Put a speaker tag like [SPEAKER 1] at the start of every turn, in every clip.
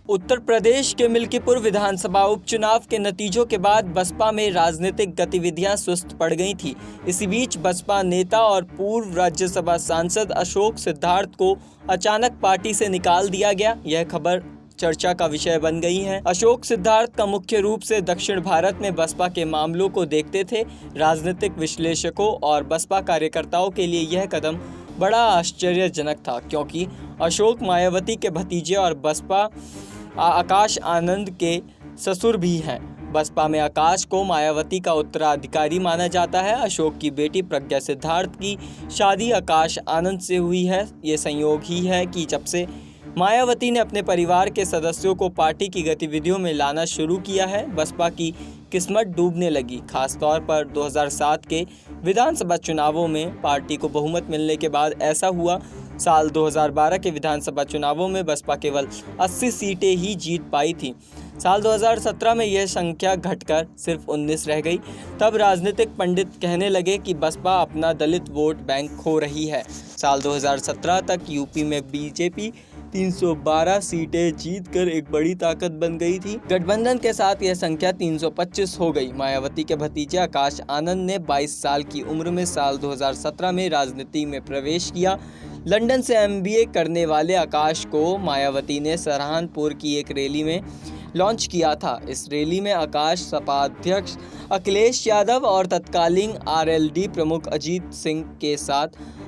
[SPEAKER 1] उत्तर प्रदेश के मिल्कीपुर विधानसभा उपचुनाव के नतीजों के बाद बसपा में राजनीतिक गतिविधियां सुस्त पड़ गई थी। इसी बीच बसपा नेता और पूर्व राज्यसभा सांसद अशोक सिद्धार्थ को अचानक पार्टी से निकाल दिया गया। यह खबर चर्चा का विषय बन गई है। अशोक सिद्धार्थ का मुख्य रूप से दक्षिण भारत में बसपा के मामलों को देखते थे। राजनीतिक विश्लेषकों और बसपा कार्यकर्ताओं के लिए यह कदम बड़ा आश्चर्यजनक था, क्योंकि अशोक मायावती के भतीजे और बसपा आकाश आनंद के ससुर भी हैं। बसपा में आकाश को मायावती का उत्तराधिकारी माना जाता है। अशोक की बेटी प्रज्ञा सिद्धार्थ की शादी आकाश आनंद से हुई है। ये संयोग ही है कि जब से मायावती ने अपने परिवार के सदस्यों को पार्टी की गतिविधियों में लाना शुरू किया है, बसपा की किस्मत डूबने लगी। खासतौर पर 2007 के विधानसभा चुनावों में पार्टी को बहुमत मिलने के बाद ऐसा हुआ। साल 2012 के विधानसभा चुनावों में बसपा केवल 80 सीटें ही जीत पाई थी। साल 2017 में यह संख्या घटकर सिर्फ 19 रह गई। तब राजनीतिक पंडित कहने लगे कि बसपा अपना दलित वोट बैंक खो रही है। साल 2017 तक यूपी में बीजेपी 312 सीटें जीतकर एक बड़ी ताकत बन गई थी। गठबंधन के साथ यह संख्या 325 हो गई। मायावती के भतीजे आकाश आनंद ने 22 साल की उम्र में साल 2017 में राजनीति में प्रवेश किया। लंदन से MBA करने वाले आकाश को मायावती ने सहारनपुर की एक रैली में लॉन्च किया था। इस रैली में आकाश सपा अध्यक्ष अखिलेश यादव और तत्कालीन RLD प्रमुख अजीत सिंह के साथ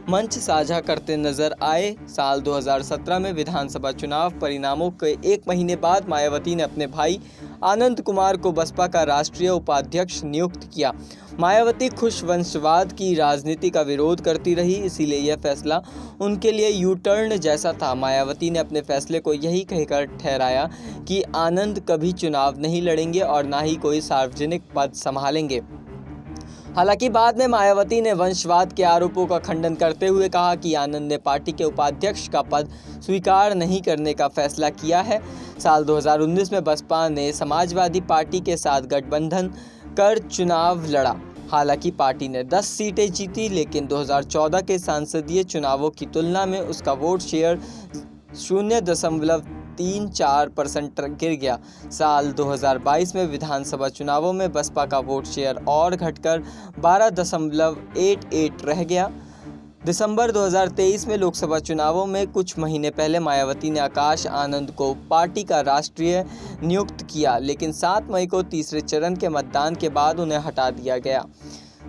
[SPEAKER 1] मंच साझा करते नजर आए। साल 2017 में विधानसभा चुनाव परिणामों के एक महीने बाद मायावती ने अपने भाई आनंद कुमार को बसपा का राष्ट्रीय उपाध्यक्ष नियुक्त किया। मायावती खुश वंशवाद की राजनीति का विरोध करती रही, इसीलिए यह फैसला उनके लिए यू टर्न जैसा था। मायावती ने अपने फैसले को यही कहकर ठहराया कि आनंद कभी चुनाव नहीं लड़ेंगे और ना ही कोई सार्वजनिक पद संभालेंगे। हालांकि बाद में मायावती ने वंशवाद के आरोपों का खंडन करते हुए कहा कि आनंद ने पार्टी के उपाध्यक्ष का पद स्वीकार नहीं करने का फैसला किया है। साल 2019 में बसपा ने समाजवादी पार्टी के साथ गठबंधन कर चुनाव लड़ा। हालांकि पार्टी ने 10 सीटें जीती, लेकिन 2014 के संसदीय चुनावों की तुलना में उसका वोट शेयर 0.34% गिर गया। साल 2022 में विधानसभा चुनावों में बसपा का वोट शेयर और घटकर 12.88 रह गया। दिसंबर 2023 में लोकसभा चुनावों में कुछ महीने पहले मायावती ने आकाश आनंद को पार्टी का राष्ट्रीय नियुक्त किया, लेकिन 7 मई को तीसरे चरण के मतदान के बाद उन्हें हटा दिया गया।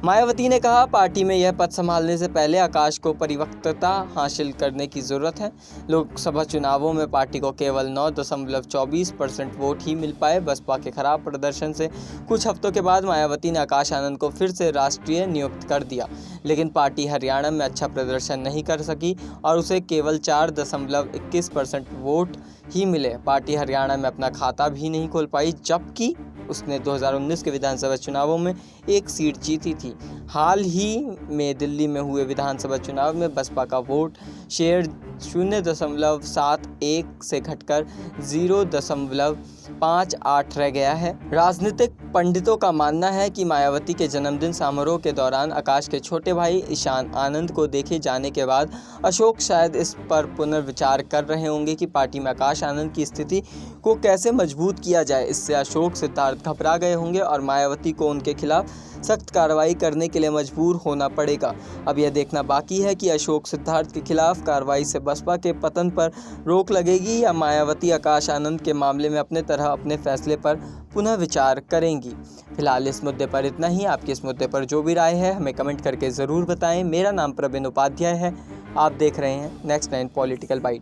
[SPEAKER 1] मायावती ने कहा, पार्टी में यह पद संभालने से पहले आकाश को परिपक्वता हासिल करने की जरूरत है। लोकसभा चुनावों में पार्टी को केवल 9.24% वोट ही मिल पाए। बसपा के खराब प्रदर्शन से कुछ हफ्तों के बाद मायावती ने आकाश आनंद को फिर से राष्ट्रीय नियुक्त कर दिया, लेकिन पार्टी हरियाणा में अच्छा प्रदर्शन नहीं कर सकी और उसे केवल 4.21% वोट ही मिले। पार्टी हरियाणा में अपना खाता भी नहीं खोल पाई, जबकि उसने 2019 के विधानसभा चुनावों में एक सीट जीती थी। हाल ही में दिल्ली में हुए विधानसभा चुनाव में बसपा का वोट शेयर 0.71 से घटकर 0.58 रह गया है। राजनीतिक पंडितों का मानना है कि मायावती के जन्मदिन समारोह के दौरान आकाश के छोटे भाई ईशान आनंद को देखे जाने के बाद अशोक शायद इस पर पुनर्विचार कर रहे होंगे कि पार्टी में आकाश आनंद की स्थिति को कैसे मजबूत किया जाए। इससे अशोक सिद्धार्थ घबरा गए होंगे और मायावती को उनके खिलाफ सख्त कार्रवाई करने के लिए मजबूर होना पड़ेगा। अब यह देखना बाकी है कि अशोक सिद्धार्थ के खिलाफ कार्रवाई से बसपा के पतन पर रोक लगेगी या मायावती आकाश आनंद के मामले में अपने तरह अपने फैसले पर पुनः विचार करेंगी। फिलहाल इस मुद्दे पर इतना ही। आपकी इस मुद्दे पर जो भी राय है हमें कमेंट करके ज़रूर बताएं। मेरा नाम प्रवीण उपाध्याय है। आप देख रहे हैं नेक्स्ट 9 पॉलिटिकल बाइट।